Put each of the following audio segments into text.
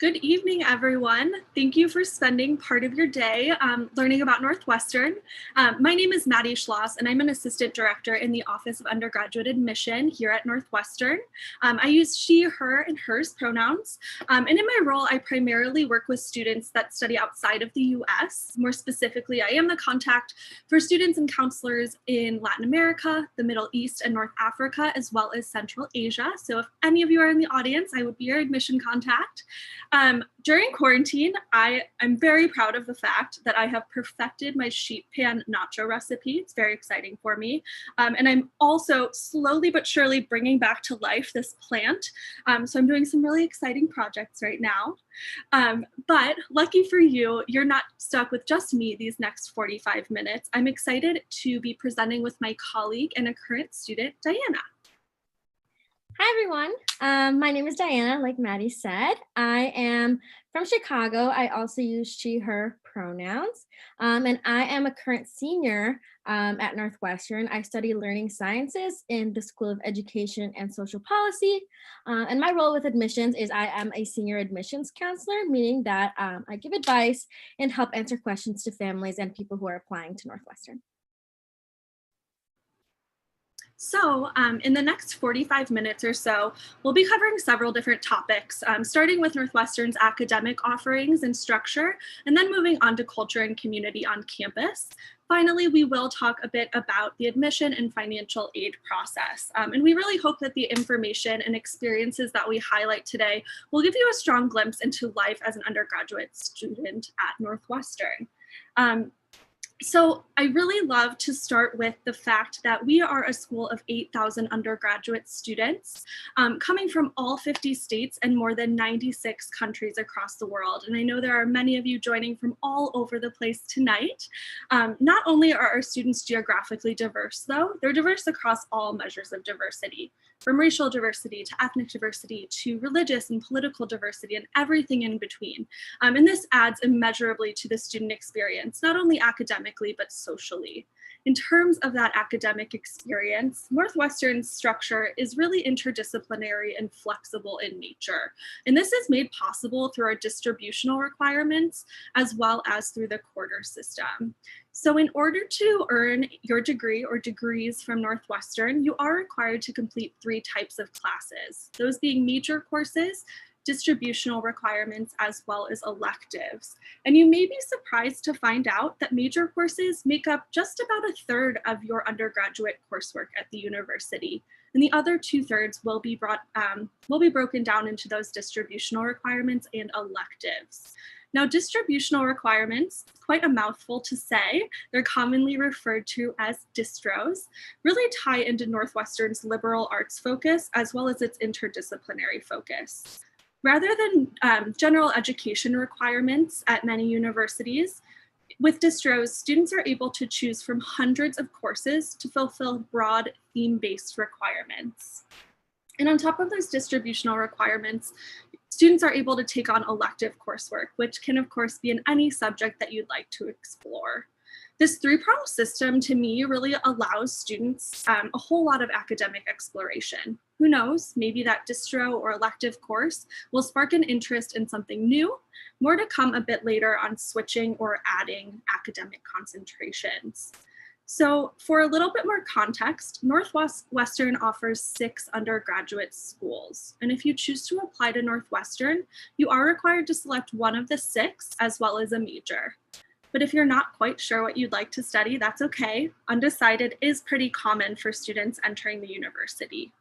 Good evening, everyone. Thank you for spending part of your day learning about Northwestern. My name is Maddie Schloss, and I'm an assistant director in the Office of Undergraduate Admission here at Northwestern. I use she, her, and hers pronouns. And in my role, I primarily work with students that study outside of the US. More specifically, I am the contact for students and counselors in Latin America, the Middle East, and North Africa, as well as Central Asia. So if any of you are in the audience, I would be your admission contact. During quarantine, I'm very proud of the fact that I have perfected my sheet pan nacho recipe. It's very exciting for me. And I'm also slowly but surely bringing back to life this plant. So I'm doing some really exciting projects right now. But lucky for you, you're not stuck with just me these next 45 minutes. I'm excited to be presenting with my colleague and a current student, Diana. Hi, everyone. My name is Diana, like Maddie said. I am from Chicago. I also use she, her pronouns. And I am a current senior at Northwestern. I study learning sciences in the School of Education and Social Policy. And my role with admissions is I am a senior admissions counselor, meaning that I give advice and help answer questions to families and people who are applying to Northwestern. So in the next 45 minutes or so, we'll be covering several different topics, starting with Northwestern's academic offerings and structure, and then moving on to culture and community on campus. Finally, we will talk a bit about the admission and financial aid process. And we really hope that the information and experiences that we highlight today will give you a strong glimpse into life as an undergraduate student at Northwestern. So I really love to start with the fact that we are a school of 8,000 undergraduate students coming from all 50 states and more than 96 countries across the world. And I know there are many of you joining from all over the place tonight. Not only are our students geographically diverse, though, they're diverse across all measures of diversity, from racial diversity to ethnic diversity to religious and political diversity and everything in between. And this adds immeasurably to the student experience, not only academically, but socially. In terms of that academic experience, Northwestern's structure is really interdisciplinary and flexible in nature. And this is made possible through our distributional requirements, as well as through the quarter system. So in order to earn your degree or degrees from Northwestern, you are required to complete 3 types of classes, those being major courses, distributional requirements, as well as electives. And you may be surprised to find out that major courses make up just about 1/3 of your undergraduate coursework at the university. And the other 2/3 will be broken down into those distributional requirements and electives. Now, distributional requirements, quite a mouthful to say, they're commonly referred to as distros, really tie into Northwestern's liberal arts focus as well as its interdisciplinary focus. Rather than general education requirements at many universities, with distros, students are able to choose from hundreds of courses to fulfill broad theme-based requirements. And on top of those distributional requirements, students are able to take on elective coursework, which can of course be in any subject that you'd like to explore. This 3-pronged system to me really allows students a whole lot of academic exploration. Who knows, maybe that distro or elective course will spark an interest in something new. More to come a bit later on switching or adding academic concentrations. So for a little bit more context, Northwestern offers 6 undergraduate schools. And if you choose to apply to Northwestern, you are required to select one of the 6 as well as a major. But if you're not quite sure what you'd like to study, that's okay. Undecided is pretty common for students entering the university.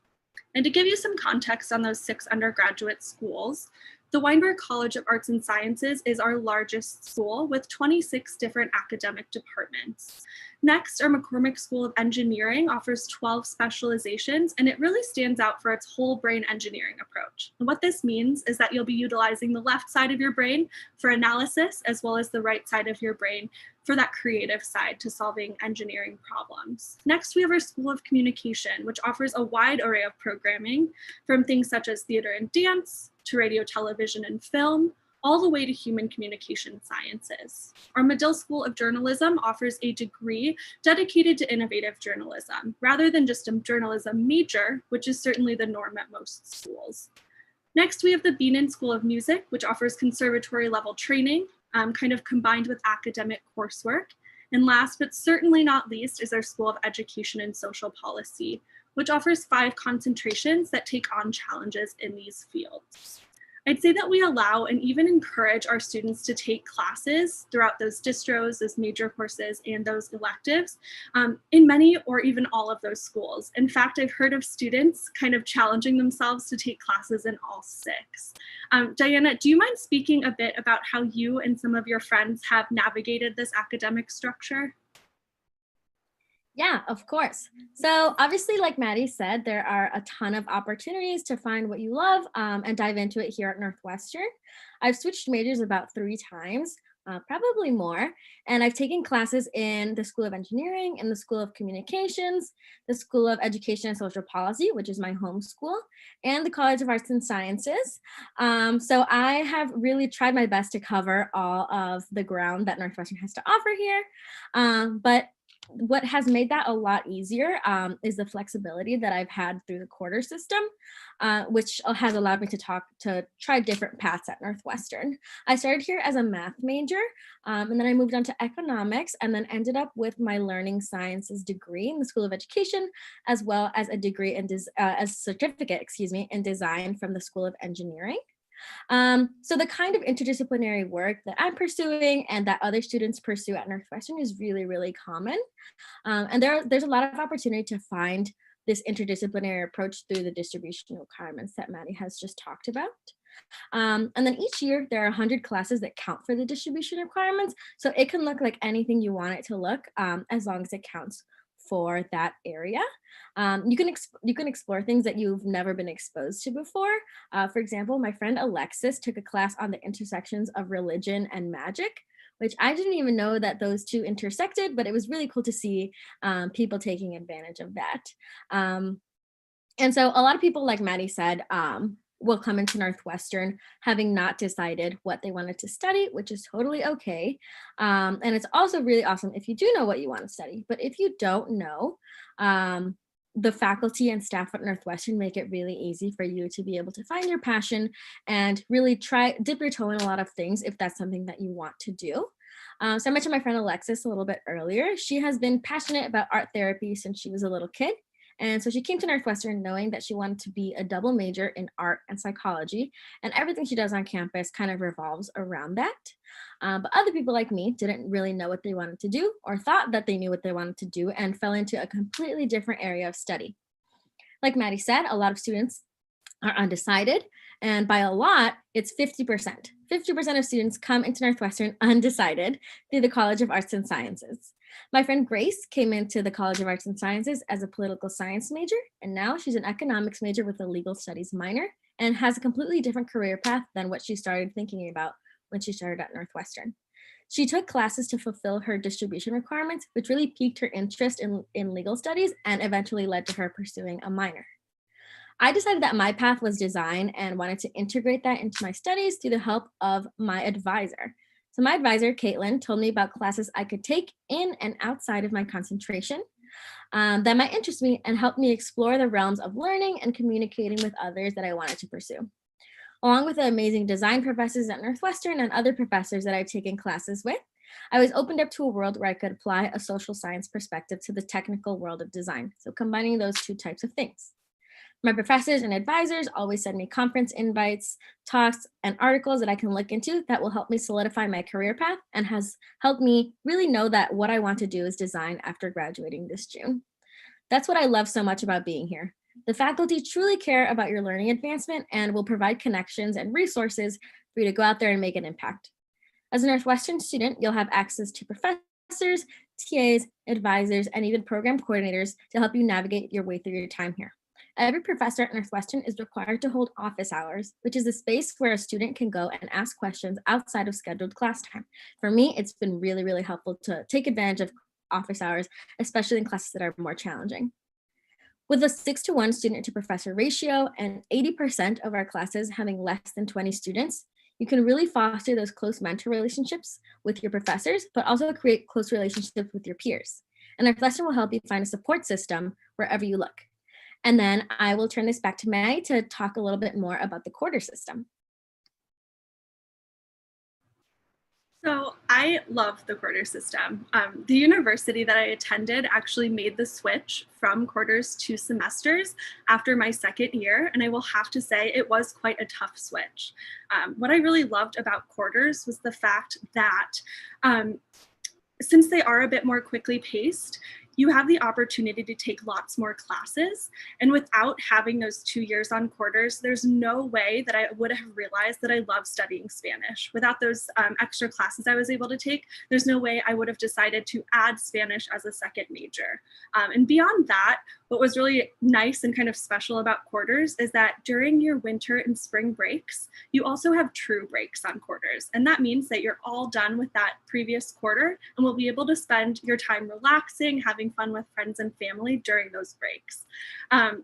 And to give you some context on those 6 undergraduate schools, the Weinberg College of Arts and Sciences is our largest school with 26 different academic departments. Next, our McCormick School of Engineering offers 12 specializations, and it really stands out for its whole brain engineering approach. And what this means is that you'll be utilizing the left side of your brain for analysis, as well as the right side of your brain for that creative side to solving engineering problems. Next, we have our School of Communication, which offers a wide array of programming from things such as theater and dance to radio, television, and film, all the way to human communication sciences. Our Medill School of Journalism offers a degree dedicated to innovative journalism, rather than just a journalism major, which is certainly the norm at most schools. Next, we have the Bienen School of Music, which offers conservatory level training, kind of combined with academic coursework. And last but certainly not least is our School of Education and Social Policy, which offers 5 concentrations that take on challenges in these fields. I'd say that we allow and even encourage our students to take classes throughout those distros, those major courses, and those electives in many or even all of those schools. In fact, I've heard of students kind of challenging themselves to take classes in all 6. Diana, do you mind speaking a bit about how you and some of your friends have navigated this academic structure? Yeah, of course. So obviously, like Maddie said, there are a ton of opportunities to find what you love and dive into it here at Northwestern. I've switched majors about 3 times, probably more, and I've taken classes in the School of Engineering, in the School of Communications, the School of Education and Social Policy, which is my home school, and the College of Arts and Sciences. So I have really tried my best to cover all of the ground that Northwestern has to offer here. But what has made that a lot easier is the flexibility that I've had through the quarter system, which has allowed me to try different paths at Northwestern. I started here as a math major, and then I moved on to economics, and then ended up with my learning sciences degree in the School of Education, as well as a degree in as certificate, in design from the School of Engineering. So the kind of interdisciplinary work that I'm pursuing and that other students pursue at Northwestern is really, really common. And there's a lot of opportunity to find this interdisciplinary approach through the distribution requirements that Maddie has just talked about. And then each year there are 100 classes that count for the distribution requirements. So it can look like anything you want it to look, as long as it counts for that area. You can explore things that you've never been exposed to before. For example, my friend Alexis took a class on the intersections of religion and magic, which I didn't even know that those two intersected, but it was really cool to see people taking advantage of that. And so a lot of people, like Maddie said, will come into Northwestern having not decided what they wanted to study, which is totally okay. And it's also really awesome if you do know what you want to study. But if you don't know, the faculty and staff at Northwestern make it really easy for you to be able to find your passion and really dip your toe in a lot of things if that's something that you want to do. So I mentioned my friend Alexis a little bit earlier. She has been passionate about art therapy since she was a little kid. And so she came to Northwestern knowing that she wanted to be a double major in art and psychology, and everything she does on campus kind of revolves around that. But other people like me didn't really know what they wanted to do or thought that they knew what they wanted to do and fell into a completely different area of study. Like Maddie said, a lot of students are undecided, and by a lot, it's 50%. 50% of students come into Northwestern undecided through the College of Arts and Sciences. My friend Grace came into the College of Arts and Sciences as a political science major, and now she's an economics major with a legal studies minor and has a completely different career path than what she started thinking about when she started at Northwestern. She took classes to fulfill her distribution requirements, which really piqued her interest in legal studies and eventually led to her pursuing a minor. I decided that my path was design and wanted to integrate that into my studies through the help of my advisor. So my advisor, Caitlin, told me about classes I could take in and outside of my concentration that might interest me and help me explore the realms of learning and communicating with others that I wanted to pursue. Along with the amazing design professors at Northwestern and other professors that I've taken classes with, I was opened up to a world where I could apply a social science perspective to the technical world of design. So combining those two types of things. My professors and advisors always send me conference invites, talks, and articles that I can look into that will help me solidify my career path and has helped me really know that what I want to do is design after graduating this June. That's what I love so much about being here. The faculty truly care about your learning advancement and will provide connections and resources for you to go out there and make an impact. As a Northwestern student, you'll have access to professors, TAs, advisors, and even program coordinators to help you navigate your way through your time here. Every professor at Northwestern is required to hold office hours, which is a space where a student can go and ask questions outside of scheduled class time. For me, it's been really, really helpful to take advantage of office hours, especially in classes that are more challenging. With a 6-to-1 student to professor ratio and 80% of our classes having less than 20 students, you can really foster those close mentor relationships with your professors, but also create close relationships with your peers. And Northwestern will help you find a support system wherever you look. And then I will turn this back to Maddie to talk a little bit more about the quarter system. So I love the quarter system. The university that I attended actually made the switch from quarters to semesters after my second year, and I will have to say it was quite a tough switch. What I really loved about quarters was the fact that since they are a bit more quickly paced, you have the opportunity to take lots more classes. And without having those 2 years on quarters, there's no way that I would have realized that I love studying Spanish. Without those extra classes I was able to take, there's no way I would have decided to add Spanish as a second major. And beyond that, what was really nice and kind of special about quarters is that during your winter and spring breaks, you also have true breaks on quarters. And that means that you're all done with that previous quarter and will be able to spend your time relaxing, having fun with friends and family during those breaks.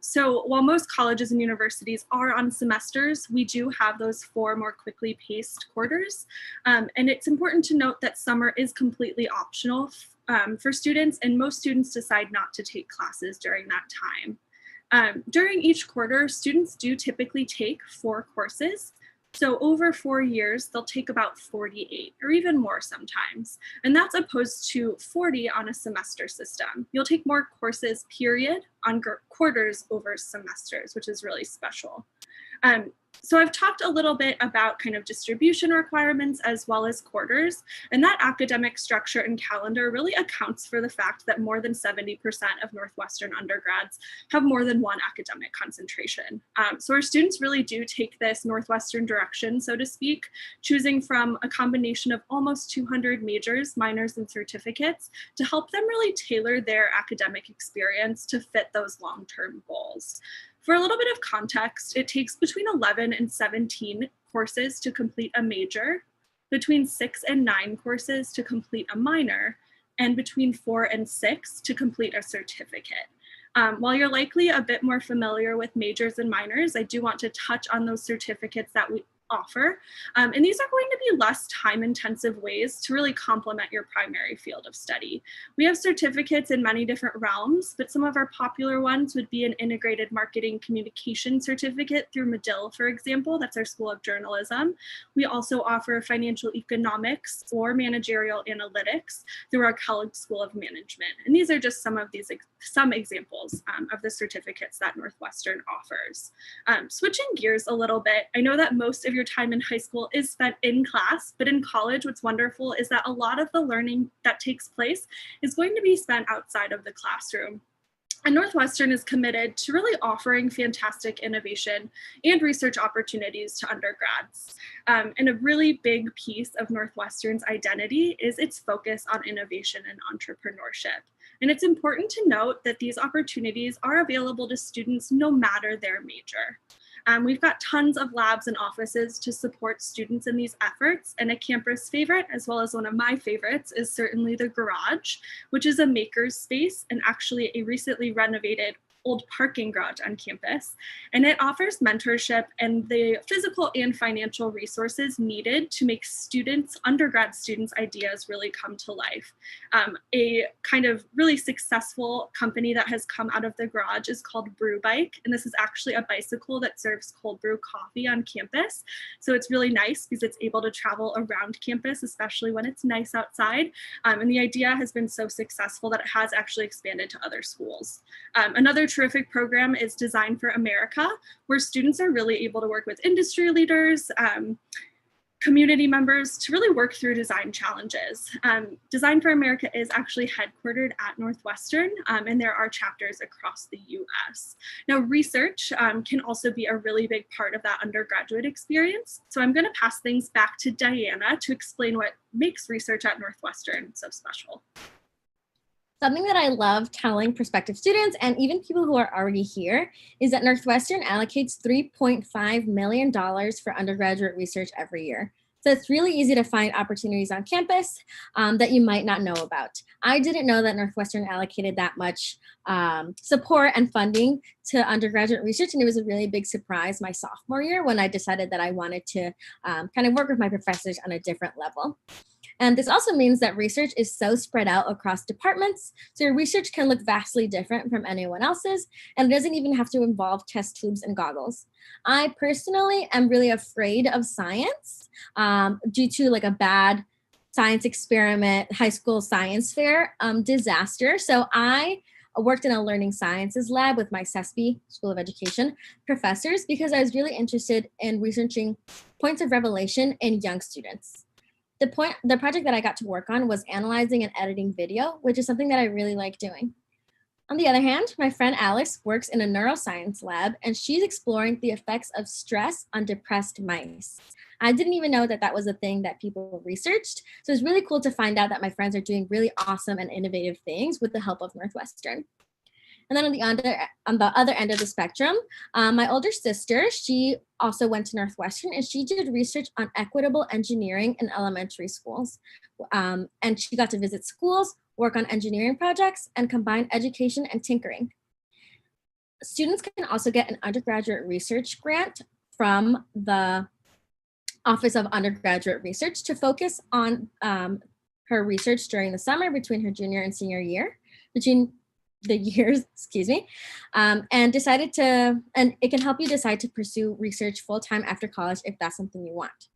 So while most colleges and universities are on semesters, we do have those 4 more quickly paced quarters. And it's important to note that summer is completely optional for students, and most students decide not to take classes during that time. During each quarter, students do typically take 4 courses. So over 4 years, they'll take about 48 or even more sometimes. And that's opposed to 40 on a semester system. You'll take more courses, period, on quarters over semesters, which is really special. So I've talked a little bit about kind of distribution requirements as well as quarters, and that academic structure and calendar really accounts for the fact that more than 70% of Northwestern undergrads have more than one academic concentration. So our students really do take this Northwestern direction, so to speak, choosing from a combination of almost 200 majors, minors, and certificates to help them really tailor their academic experience to fit those long-term goals. For a little bit of context, it takes between 11 and 17 courses to complete a major, between 6 and 9 courses to complete a minor, and between 4 and 6 to complete a certificate. While you're likely a bit more familiar with majors and minors, I do want to touch on those certificates that we offer. And these are going to be less time-intensive ways to really complement your primary field of study. We have certificates in many different realms, but some of our popular ones would be an integrated marketing communication certificate through Medill, for example. That's our School of Journalism. We also offer financial economics or managerial analytics through our Kellogg School of Management. And these are just some examples of the certificates that Northwestern offers. Switching gears a little bit, I know that most of your time in high school is spent in class, but in college, what's wonderful is that a lot of the learning that takes place is going to be spent outside of the classroom. And Northwestern is committed to really offering fantastic innovation and research opportunities to undergrads. And a really big piece of Northwestern's identity is its focus on innovation and entrepreneurship. And it's important to note that these opportunities are available to students no matter their major. We've got tons of labs and offices to support students in these efforts, and a campus favorite, as well as one of my favorites, is certainly the garage, which is a maker's space and actually a recently renovated old parking garage on campus. And it offers mentorship and the physical and financial resources needed to make undergrad students' ideas really come to life. A kind of really successful company that has come out of the garage is called Brew Bike. And this is actually a bicycle that serves cold brew coffee on campus. So it's really nice because it's able to travel around campus, especially when it's nice outside. And the idea has been so successful that it has actually expanded to other schools. Another terrific program is Design for America, where students are really able to work with industry leaders, community members to really work through design challenges. Design for America is actually headquartered at Northwestern, and there are chapters across the US. Now, research can also be a really big part of that undergraduate experience. So I'm gonna pass things back to Diana to explain what makes research at Northwestern so special. Something that I love telling prospective students and even people who are already here is that Northwestern allocates $3.5 million for undergraduate research every year. So it's really easy to find opportunities on campus that you might not know about. I didn't know that Northwestern allocated that much support and funding to undergraduate research, and it was a really big surprise my sophomore year when I decided that I wanted to kind of work with my professors on a different level. And this also means that research is so spread out across departments, so your research can look vastly different from anyone else's, and it doesn't even have to involve test tubes and goggles. I personally am really afraid of science due to like a bad science experiment, high school science fair disaster. So I worked in a learning sciences lab with my CESP, School of Education, professors because I was really interested in researching points of revelation in young students. The project that I got to work on was analyzing and editing video, which is something that I really like doing. On the other hand, my friend Alice works in a neuroscience lab, and she's exploring the effects of stress on depressed mice. I didn't even know that that was a thing that people researched. So it's really cool to find out that my friends are doing really awesome and innovative things with the help of Northwestern. And then on the other end of the spectrum, my older sister, she also went to Northwestern and she did research on equitable engineering in elementary schools. And she got to visit schools, work on engineering projects, and combine education and tinkering. Students can also get an undergraduate research grant from the Office of Undergraduate Research to focus on her research during the summer between her junior and senior year, between the years, and it can help you decide to pursue research full-time after college if that's something you want.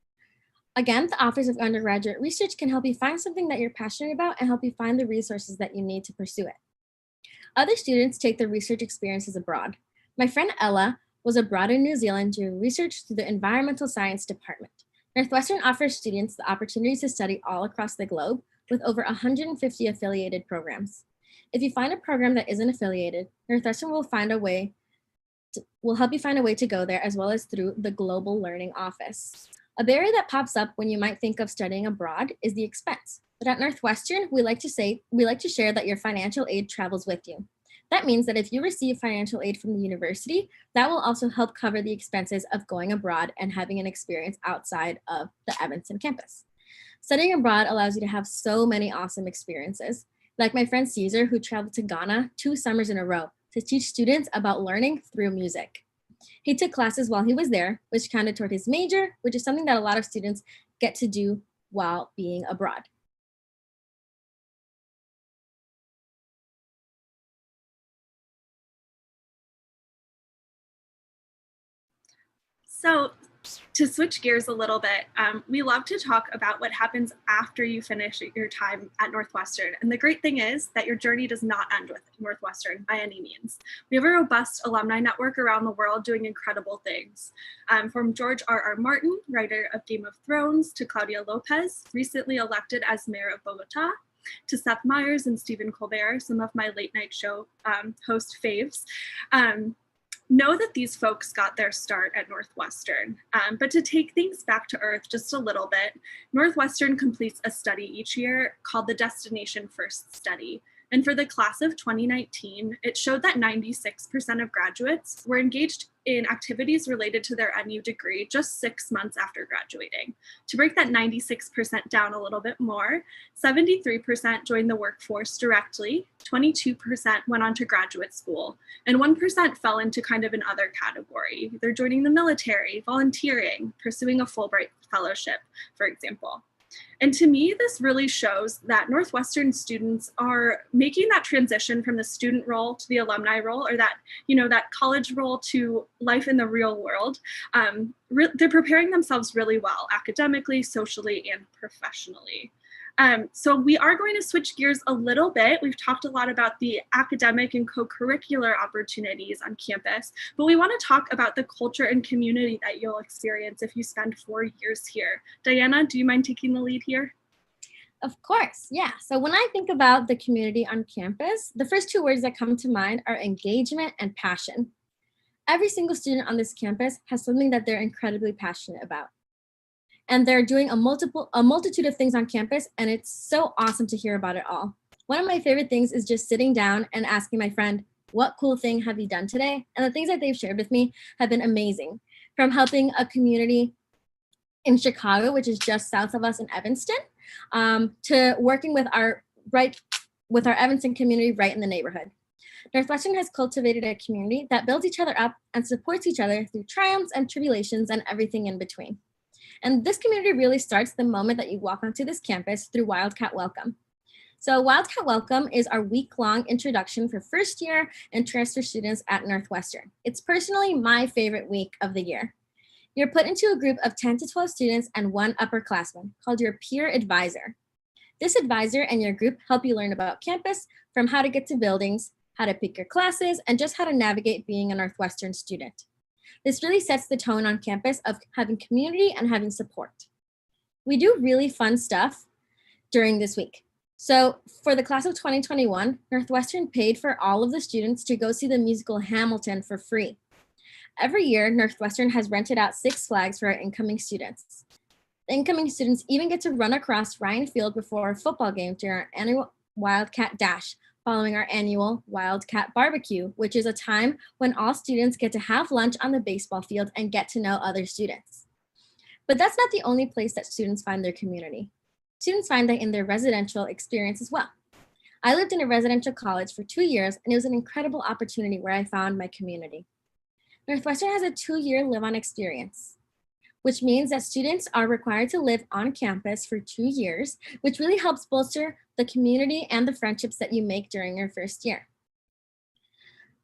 Again, the Office of Undergraduate Research can help you find something that you're passionate about and help you find the resources that you need to pursue it. Other students take their research experiences abroad. My friend Ella was abroad in New Zealand doing research through the Environmental Science Department. Northwestern offers students the opportunity to study all across the globe with over 150 affiliated programs. If you find a program that isn't affiliated, Northwestern will help you find a way to go there, as well as through the Global Learning Office. A barrier that pops up when you might think of studying abroad is the expense. But at Northwestern, we like to share that your financial aid travels with you. That means that if you receive financial aid from the university, that will also help cover the expenses of going abroad and having an experience outside of the Evanston campus. Studying abroad allows you to have so many awesome experiences. Like my friend Caesar, who traveled to Ghana 2 summers in a row to teach students about learning through music. He took classes while he was there, which counted toward his major, which is something that a lot of students get to do while being abroad. So to switch gears a little bit, we love to talk about what happens after you finish your time at Northwestern. And the great thing is that your journey does not end with Northwestern by any means. We have a robust alumni network around the world doing incredible things. From George R.R. Martin, writer of Game of Thrones, to Claudia Lopez, recently elected as mayor of Bogota, to Seth Meyers and Stephen Colbert, some of my late night show host faves. Know that these folks got their start at Northwestern. But to take things back to earth just a little bit, Northwestern completes a study each year called the Destination First Study. And for the class of 2019, it showed that 96% of graduates were engaged in activities related to their NU degree just 6 months after graduating. To break that 96% down a little bit more, 73% joined the workforce directly, 22% went on to graduate school, and 1% fell into kind of an other category. They're joining the military, volunteering, pursuing a Fulbright fellowship, for example. And to me, this really shows that Northwestern students are making that transition from the student role to the alumni role, or that, that college role to life in the real world. They're preparing themselves really well, academically, socially, and professionally. So we are going to switch gears a little bit. We've talked a lot about the academic and co-curricular opportunities on campus, but we want to talk about the culture and community that you'll experience if you spend 4 years here. Diana, do you mind taking the lead here? Of course, yeah. So when I think about the community on campus, the first 2 words that come to mind are engagement and passion. Every single student on this campus has something that they're incredibly passionate about. And they're doing a multitude of things on campus, and it's so awesome to hear about it all. One of my favorite things is just sitting down and asking my friend, what cool thing have you done today? And the things that they've shared with me have been amazing. From helping a community in Chicago, which is just south of us in Evanston, to working with our Evanston community right in the neighborhood. Northwestern has cultivated a community that builds each other up and supports each other through triumphs and tribulations and everything in between. And this community really starts the moment that you walk onto this campus through Wildcat Welcome. So Wildcat Welcome is our week-long introduction for first year and transfer students at Northwestern. It's personally my favorite week of the year. You're put into a group of 10 to 12 students and one upperclassman called your peer advisor. This advisor and your group help you learn about campus, from how to get to buildings, how to pick your classes, and just how to navigate being a Northwestern student. This really sets the tone on campus of having community and having support. We do really fun stuff during this week. So for the class of 2021, Northwestern paid for all of the students to go see the musical Hamilton for free. Every year, Northwestern has rented out Six Flags for our incoming students. The incoming students even get to run across Ryan Field before a football game during our annual Wildcat Dash, following our annual Wildcat Barbecue, which is a time when all students get to have lunch on the baseball field and get to know other students. But that's not the only place that students find their community. Students find that in their residential experience as well. I lived in a residential college for 2 years, and it was an incredible opportunity where I found my community. Northwestern has a 2-year live-on experience, which means that students are required to live on campus for 2 years, which really helps bolster the community and the friendships that you make during your first year.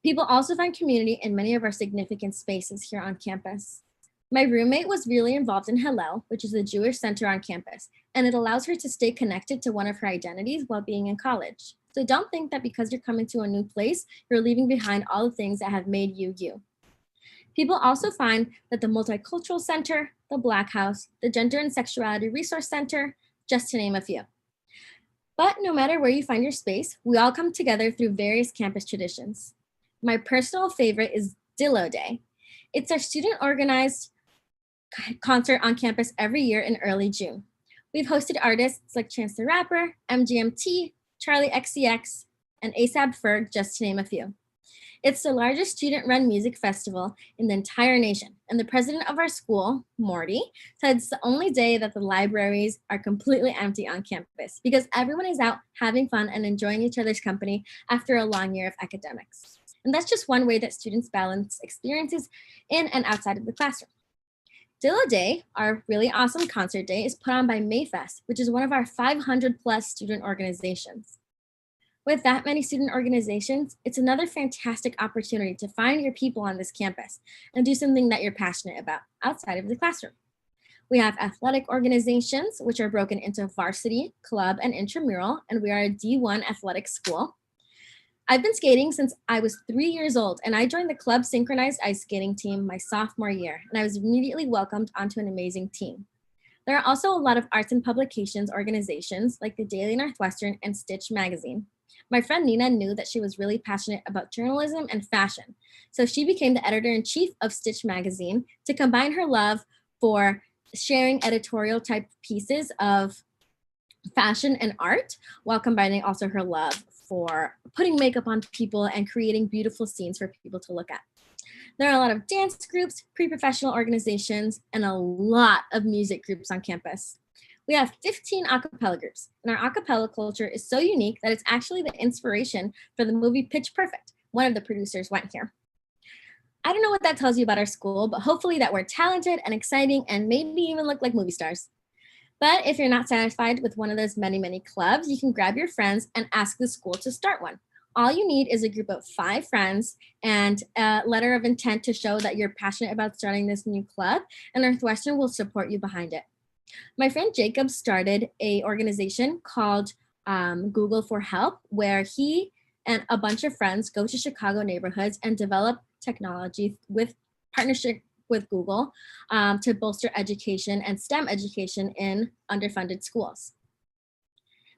People also find community in many of our significant spaces here on campus. My roommate was really involved in Hillel, which is the Jewish center on campus, and it allows her to stay connected to one of her identities while being in college. So don't think that because you're coming to a new place, you're leaving behind all the things that have made you you. People also find that the Multicultural Center, the Black House, the Gender and Sexuality Resource Center, just to name a few. But no matter where you find your space, we all come together through various campus traditions. My personal favorite is Dillo Day. It's our student-organized concert on campus every year in early June. We've hosted artists like Chance the Rapper, MGMT, Charlie XCX, and ASAP Ferg, just to name a few. It's the largest student-run music festival in the entire nation, and the president of our school, Morty, said it's the only day that the libraries are completely empty on campus because everyone is out having fun and enjoying each other's company after a long year of academics. And that's just one way that students balance experiences in and outside of the classroom. Dillo Day, our really awesome concert day, is put on by Mayfest, which is one of our 500 plus student organizations. With that many student organizations, it's another fantastic opportunity to find your people on this campus and do something that you're passionate about outside of the classroom. We have athletic organizations, which are broken into varsity, club, and intramural, and we are a D1 athletic school. I've been skating since I was 3 years old, and I joined the club synchronized ice skating team my sophomore year, and I was immediately welcomed onto an amazing team. There are also a lot of arts and publications organizations like the Daily Northwestern and Stitch magazine. My friend Nina knew that she was really passionate about journalism and fashion, so she became the editor-in-chief of Stitch magazine to combine her love for sharing editorial type pieces of fashion and art while combining also her love for putting makeup on people and creating beautiful scenes for people to look at. There are a lot of dance groups, pre-professional organizations, and a lot of music groups on campus. We have 15 a cappella groups, and our a cappella culture is so unique that it's actually the inspiration for the movie Pitch Perfect. One of the producers went here. I don't know what that tells you about our school, but hopefully that we're talented and exciting and maybe even look like movie stars. But if you're not satisfied with one of those many, many clubs, you can grab your friends and ask the school to start one. All you need is a group of 5 friends and a letter of intent to show that you're passionate about starting this new club, and Northwestern will support you behind it. My friend Jacob started an organization called Google for Help, where he and a bunch of friends go to Chicago neighborhoods and develop technology with partnership with Google to bolster education and STEM education in underfunded schools.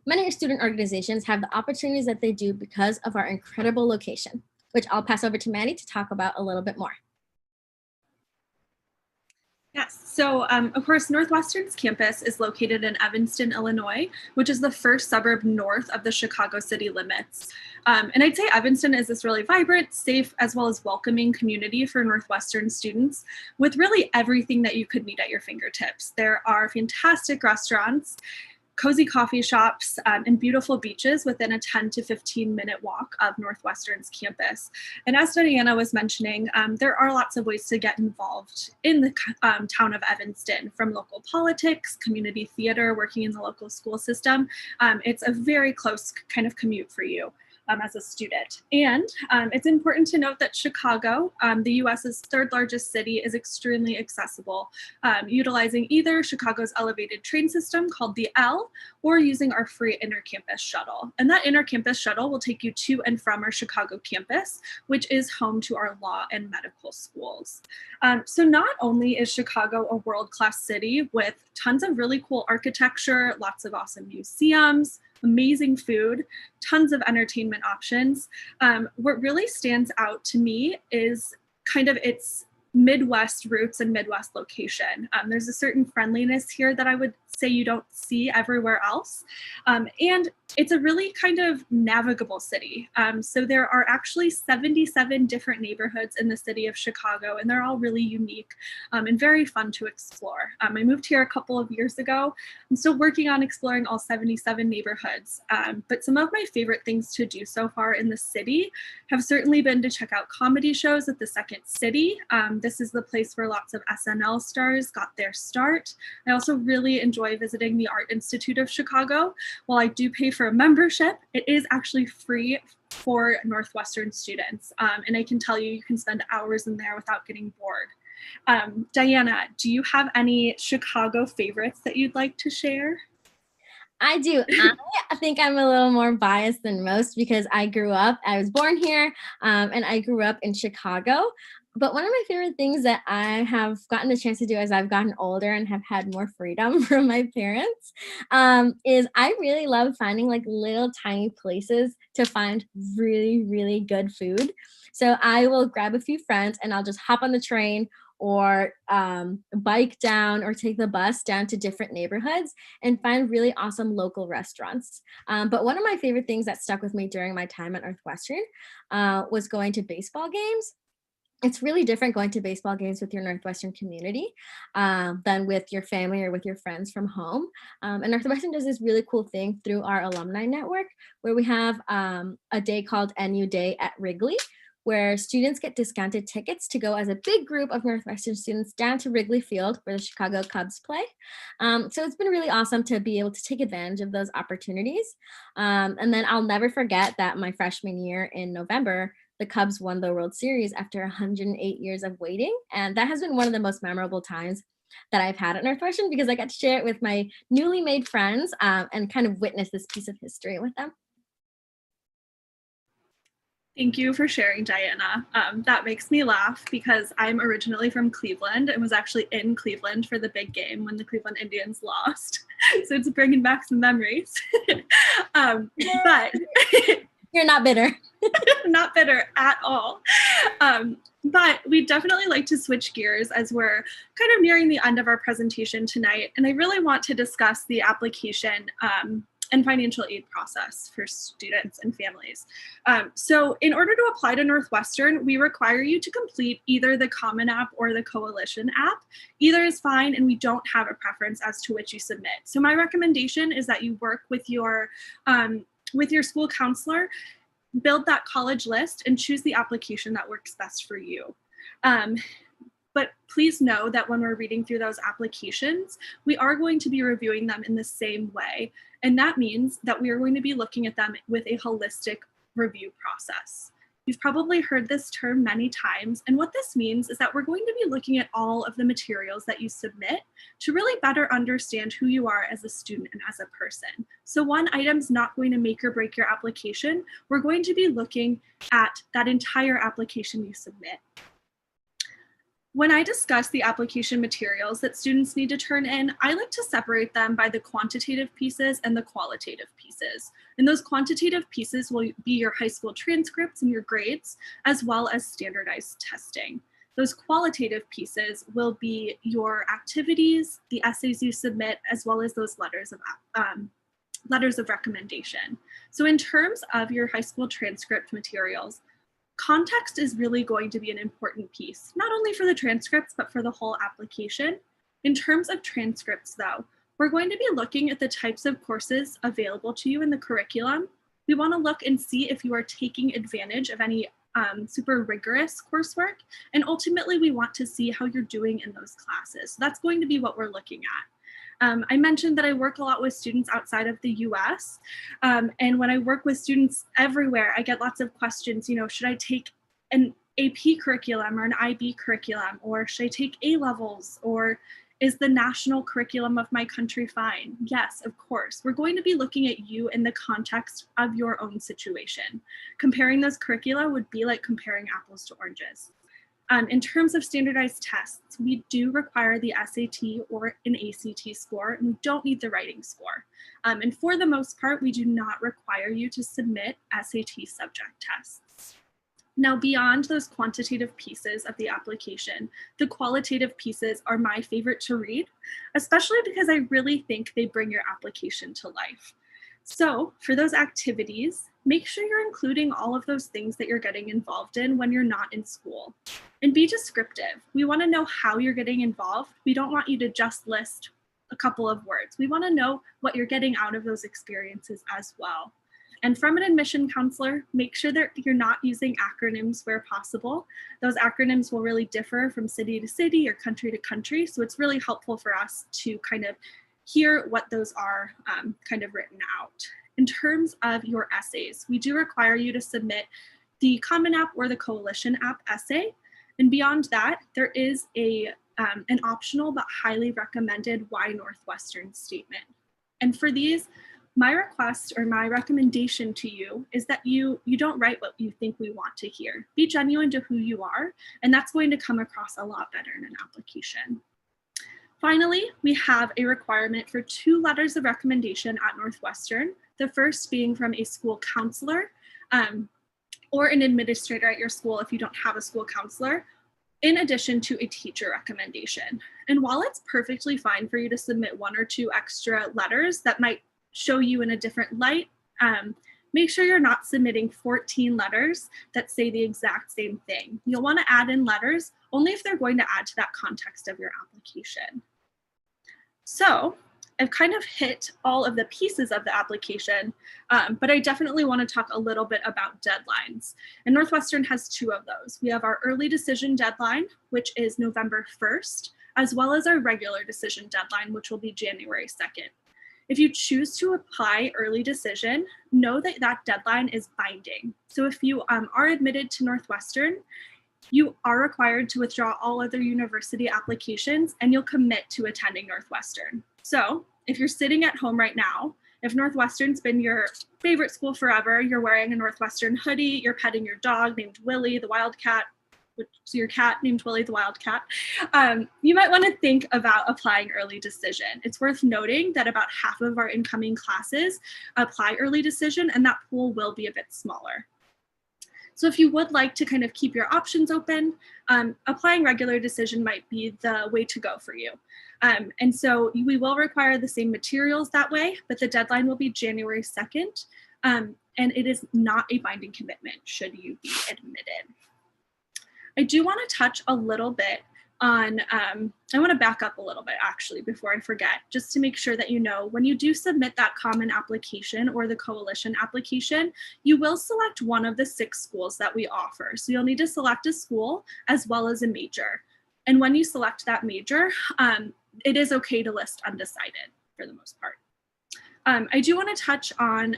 Many student organizations have the opportunities that they do because of our incredible location, which I'll pass over to Maddie to talk about a little bit more. Yes, so of course, Northwestern's campus is located in Evanston, Illinois, which is the first suburb north of the Chicago city limits. And I'd say Evanston is this really vibrant, safe, as well as welcoming community for Northwestern students with really everything that you could need at your fingertips. There are fantastic restaurants, cozy coffee shops, and beautiful beaches within a 10 to 15-minute walk of Northwestern's campus. And as Diana was mentioning, there are lots of ways to get involved in the town of Evanston, from local politics, community theater, working in the local school system. It's a very close kind of commute for you as a student. And it's important to note that Chicago, the US's third largest city, is extremely accessible, utilizing either Chicago's elevated train system called the L, or using our free intercampus shuttle. And that intercampus shuttle will take you to and from our Chicago campus, which is home to our law and medical schools. So not only is Chicago a world-class city with tons of really cool architecture, lots of awesome museums, amazing food, tons of entertainment options. What really stands out to me is kind of its Midwest roots and Midwest location. There's a certain friendliness here that I would say you don't see everywhere else. And it's a really kind of navigable city. So there are actually 77 different neighborhoods in the city of Chicago, and they're all really unique and very fun to explore. I moved here a couple of years ago. I'm still working on exploring all 77 neighborhoods, but some of my favorite things to do so far in the city have certainly been to check out comedy shows at the Second City. This is the place where lots of SNL stars got their start. I also really enjoy visiting the Art Institute of Chicago. While I do pay for a membership, it is actually free for Northwestern students. And I can tell you, you can spend hours in there without getting bored. Diana, do you have any Chicago favorites that you'd like to share? I do. I think I'm a little more biased than most because I was born here, and I grew up in Chicago. But one of my favorite things that I have gotten the chance to do as I've gotten older and have had more freedom from my parents, is I really love finding like little tiny places to find really, really good food. So I will grab a few friends and I'll just hop on the train or bike down or take the bus down to different neighborhoods and find really awesome local restaurants. But one of my favorite things that stuck with me during my time at Northwestern was going to baseball games. It's really different going to baseball games with your Northwestern community than with your family or with your friends from home. And Northwestern does this really cool thing through our alumni network where we have a day called NU Day at Wrigley, where students get discounted tickets to go as a big group of Northwestern students down to Wrigley Field where the Chicago Cubs play. So it's been really awesome to be able to take advantage of those opportunities. And then I'll never forget that my freshman year in November, the Cubs won the World Series after 108 years of waiting. And that has been one of the most memorable times that I've had at Northwestern because I got to share it with my newly made friends and kind of witness this piece of history with them. Thank you for sharing, Diana. That makes me laugh because I'm originally from Cleveland and was actually in Cleveland for the big game when the Cleveland Indians lost. So it's bringing back some memories. But you're not bitter. Not bitter at all. But we'd definitely like to switch gears as we're kind of nearing the end of our presentation tonight. And I really want to discuss the application and financial aid process for students and families. So in order to apply to Northwestern, we require you to complete either the Common App or the Coalition app. Either is fine, and we don't have a preference as to which you submit. So my recommendation is that you work with your school counselor, build that college list, and choose the application that works best for you. But please know that when we're reading through those applications, we are going to be reviewing them in the same way. And that means that we are going to be looking at them with a holistic review process. You've probably heard this term many times, and what this means is that we're going to be looking at all of the materials that you submit to really better understand who you are as a student and as a person. So one item's not going to make or break your application. We're going to be looking at that entire application you submit. When I discuss the application materials that students need to turn in, I like to separate them by the quantitative pieces and the qualitative pieces. And those quantitative pieces will be your high school transcripts and your grades, as well as standardized testing. Those qualitative pieces will be your activities, the essays you submit, as well as those letters of recommendation. So in terms of your high school transcript materials, context is really going to be an important piece, not only for the transcripts, but for the whole application. In terms of transcripts though, We're going to be looking at the types of courses available to you in the curriculum. We want to look and see if you are taking advantage of any super rigorous coursework. And ultimately, we want to see how you're doing in those classes. So that's going to be what we're looking at. I mentioned that I work a lot with students outside of the US. And when I work with students everywhere, I get lots of questions, should I take an AP curriculum or an IB curriculum, or should I take A-levels, or is the national curriculum of my country fine? Yes, of course. We're going to be looking at you in the context of your own situation. Comparing those curricula would be like comparing apples to oranges. In terms of standardized tests, we do require the SAT or an ACT score, and we don't need the writing score. And for the most part, we do not require you to submit SAT subject tests. Now, beyond those quantitative pieces of the application, the qualitative pieces are my favorite to read, especially because I really think they bring your application to life. So for those activities, make sure you're including all of those things that you're getting involved in when you're not in school. And be descriptive. We want to know how you're getting involved. We don't want you to just list a couple of words. We want to know what you're getting out of those experiences as well. And from an admission counselor, make sure that you're not using acronyms where possible. Those acronyms will really differ from city to city or country to country. So it's really helpful for us to kind of hear what those are kind of written out. In terms of your essays, we do require you to submit the Common App or the Coalition App essay. And beyond that, there is an optional but highly recommended Why Northwestern statement. And for these, my request or my recommendation to you is that you don't write what you think we want to hear. Be genuine to who you are, and that's going to come across a lot better in an application. Finally, we have a requirement for 2 letters of recommendation at Northwestern, the first being from a school counselor or an administrator at your school if you don't have a school counselor, in addition to a teacher recommendation. And while it's perfectly fine for you to submit 1 or 2 extra letters that might show you in a different light, make sure you're not submitting 14 letters that say the exact same thing. You'll want to add in letters only if they're going to add to that context of your application. So I've kind of hit all of the pieces of the application, but I definitely want to talk a little bit about deadlines. And Northwestern has 2 of those. We have our early decision deadline, which is November 1st, as well as our regular decision deadline, which will be January 2nd. If you choose to apply early decision, know that that deadline is binding. So if you are admitted to Northwestern, you are required to withdraw all other university applications and you'll commit to attending Northwestern. So if you're sitting at home right now, if Northwestern's been your favorite school forever, you're wearing a Northwestern hoodie, you're petting your dog named Willie the Wildcat, which is your cat named Willie the Wildcat, you might want to think about applying early decision. It's worth noting that about half of our incoming classes apply early decision, and that pool will be a bit smaller. So if you would like to kind of keep your options open, applying regular decision might be the way to go for you. And so we will require the same materials that way, but the deadline will be January 2nd, and it is not a binding commitment should you be admitted. I do want to touch a little bit on, I want to back up a little bit actually before I forget, just to make sure that you know, when you do submit that common application or the coalition application, you will select one of the 6 schools that we offer. So you'll need to select a school as well as a major. And when you select that major, it is okay to list undecided for the most part. I do want to touch on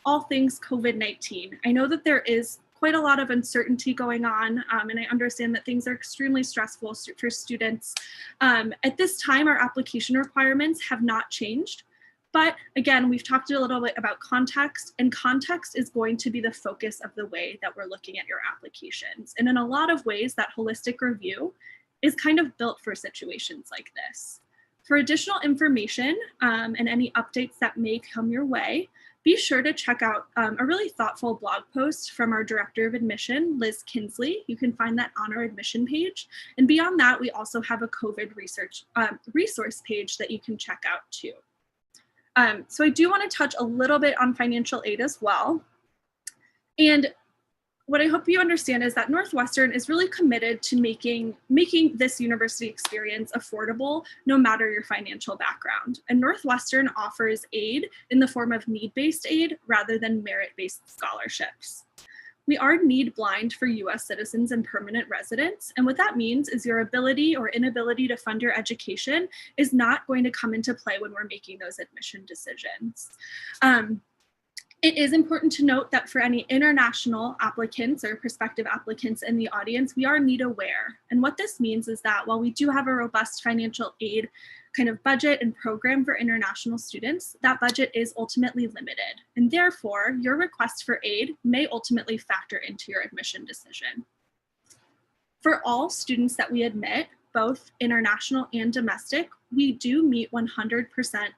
all things COVID-19. I know that there is quite a lot of uncertainty going on, and I understand that things are extremely stressful for students. At this time, our application requirements have not changed, but again, we've talked a little bit about context, and context is going to be the focus of the way that we're looking at your applications. And in a lot of ways, that holistic review is kind of built for situations like this. For additional information and any updates that may come your way, be sure to check out a really thoughtful blog post from our Director of Admission, Liz Kinsley. You can find that on our admission page. And beyond that, we also have a COVID resource page that you can check out too. So I do want to touch a little bit on financial aid as well. And what I hope you understand is that Northwestern is really committed to making this university experience affordable, no matter your financial background. And Northwestern offers aid in the form of need-based aid rather than merit-based scholarships. We are need blind for US citizens and permanent residents. And what that means is your ability or inability to fund your education is not going to come into play when we're making those admission decisions. It is important to note that for any international applicants or prospective applicants in the audience, we are need aware. And what this means is that while we do have a robust financial aid kind of budget and program for international students, that budget is ultimately limited. And therefore, your request for aid may ultimately factor into your admission decision. For all students that we admit, both international and domestic, we do meet 100%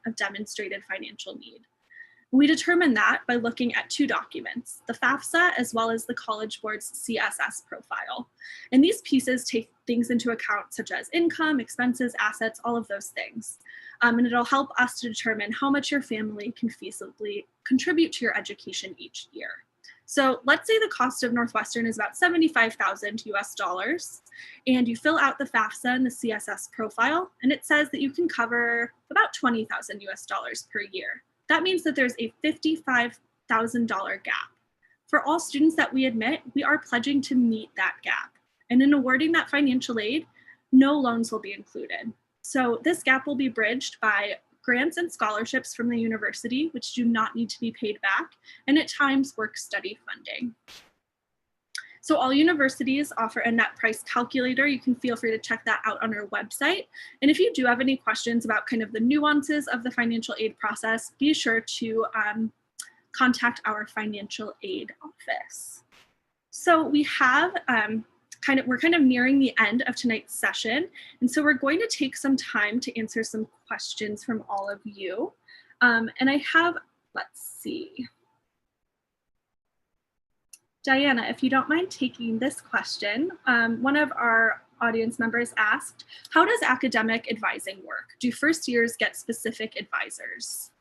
of demonstrated financial need. We determine that by looking at two documents, the FAFSA as well as the College Board's CSS profile. And these pieces take things into account such as income, expenses, assets, all of those things. And it'll help us to determine how much your family can feasibly contribute to your education each year. So let's say the cost of Northwestern is about $75,000 US, and you fill out the FAFSA and the CSS profile, and it says that you can cover about $20,000 US per year. That means that there's a $55,000 gap. For all students that we admit, we are pledging to meet that gap. And in awarding that financial aid, no loans will be included. So this gap will be bridged by grants and scholarships from the university, which do not need to be paid back, and at times work-study funding. So all universities offer a net price calculator. You can feel free to check that out on our website. And if you do have any questions about kind of the nuances of the financial aid process, be sure to contact our financial aid office. So we have we're kind of nearing the end of tonight's session. And so we're going to take some time to answer some questions from all of you. And I have, let's see. Diana, if you don't mind taking this question, one of our audience members asked, how does academic advising work? Do first years get specific advisors?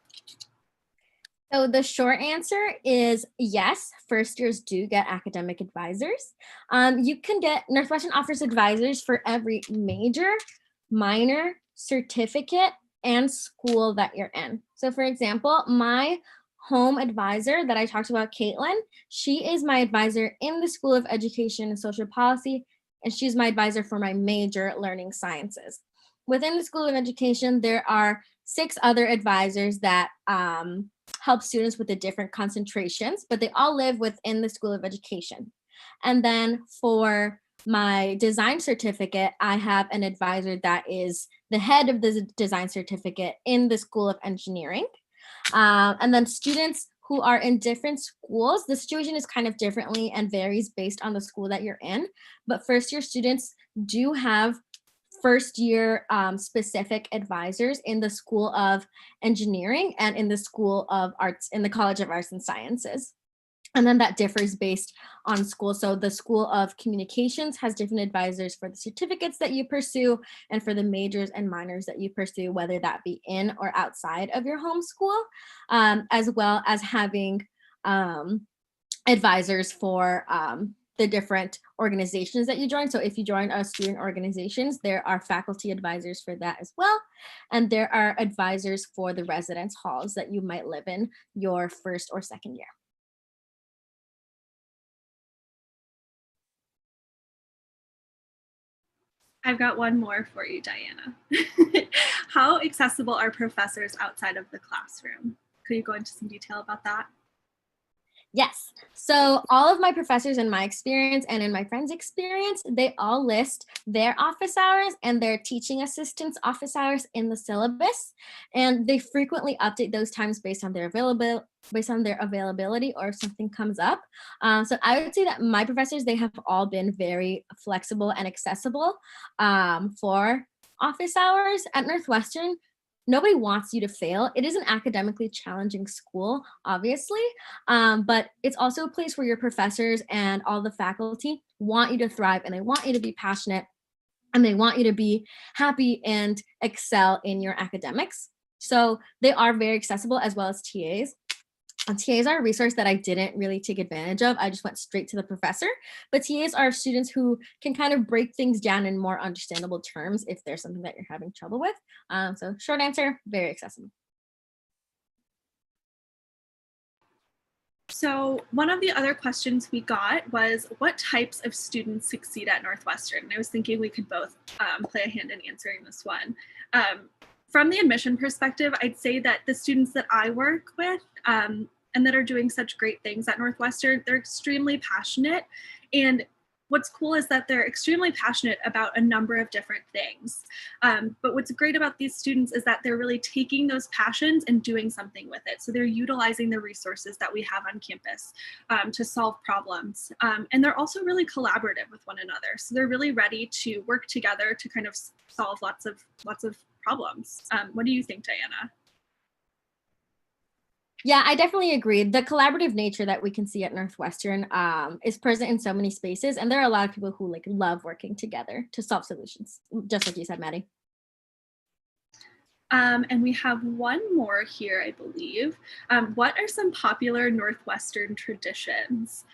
So the short answer is yes, first years do get academic advisors. Northwestern offers advisors for every major, minor, certificate, and school that you're in. So for example, my home advisor that I talked about, Caitlin, she is my advisor in the School of Education and Social Policy, and she's my advisor for my major, learning sciences. Within the School of Education, there are 6 other advisors that help students with the different concentrations, but they all live within the School of Education. And then for my design certificate, I have an advisor that is the head of the design certificate in the School of Engineering. And then students who are in different schools, the situation is kind of differently and varies based on the school that you're in. But first year students do have first year specific advisors in the School of Engineering and in the School of Arts, in the College of Arts and Sciences. And then that differs based on school. So the School of Communications has different advisors for the certificates that you pursue and for the majors and minors that you pursue, whether that be in or outside of your home school, as well as having advisors for the different organizations that you join. So if you join student organizations, there are faculty advisors for that as well. And there are advisors for the residence halls that you might live in your first or second year. I've got one more for you, Diana. How accessible are professors outside of the classroom? Could you go into some detail about that? Yes. So all of my professors in my experience and in my friends' experience, they all list their office hours and their teaching assistants' office hours in the syllabus. And they frequently update those times based on their availability or if something comes up. So I would say that my professors, they have all been very flexible and accessible for office hours. At Northwestern, nobody wants you to fail. It is an academically challenging school, obviously, but it's also a place where your professors and all the faculty want you to thrive, and they want you to be passionate, and they want you to be happy and excel in your academics. So they are very accessible, as well as TAs. TAs are a resource that I didn't really take advantage of. I just went straight to the professor. But TAs are students who can kind of break things down in more understandable terms if there's something that you're having trouble with. So short answer, very accessible. So one of the other questions we got was, what types of students succeed at Northwestern? And I was thinking we could both play a hand in answering this one. From the admission perspective, I'd say that the students that I work with and that are doing such great things at Northwestern, they're extremely passionate. And what's cool is that they're extremely passionate about a number of different things. But what's great about these students is that they're really taking those passions and doing something with it. So they're utilizing the resources that we have on campus to solve problems. And they're also really collaborative with one another. So they're really ready to work together to kind of solve lots of problems. What do you think, Diana? Yeah, I definitely agree. The collaborative nature that we can see at Northwestern is present in so many spaces, and there are a lot of people who like love working together to solve solutions, just like you said, Maddie. And we have one more here, I believe. What are some popular Northwestern traditions?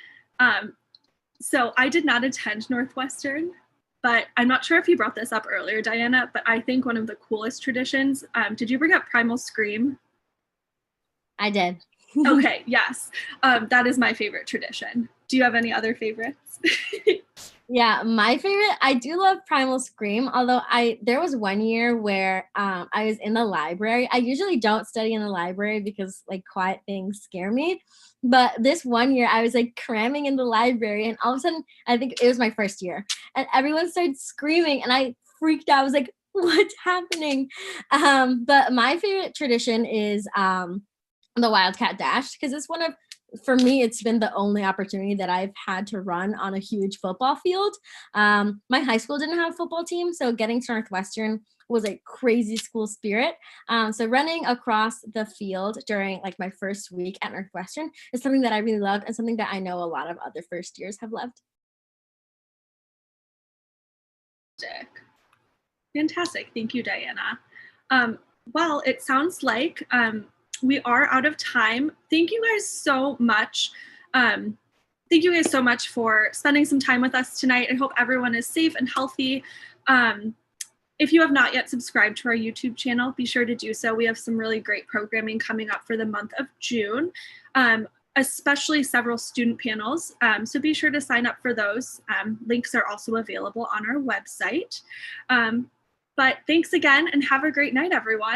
So I did not attend Northwestern, but I'm not sure if you brought this up earlier, Diana, but I think one of the coolest traditions, did you bring up Primal Scream? I did. Okay, yes. That is my favorite tradition. Do you have any other favorites? Yeah, my favorite, I do love Primal Scream, although there was one year where I was in the library. I usually don't study in the library because like quiet things scare me. But this one year I was like cramming in the library, and all of a sudden, I think it was my first year, and everyone started screaming and I freaked out. I was like, what's happening? But my favorite tradition is the Wildcat Dash, because it's for me, it's been the only opportunity that I've had to run on a huge football field. My high school didn't have a football team, so getting to Northwestern was a crazy school spirit. So running across the field during like my first week at Northwestern is something that I really loved, and something that I know a lot of other first years have loved. Fantastic. Thank you, Diana. Well, it sounds like we are out of time. Thank you guys so much. Thank you guys so much for spending some time with us tonight. I hope everyone is safe and healthy. If you have not yet subscribed to our YouTube channel, be sure to do so. We have some really great programming coming up for the month of June, especially several student panels. So be sure to sign up for those. Links are also available on our website. But thanks again, and have a great night, everyone.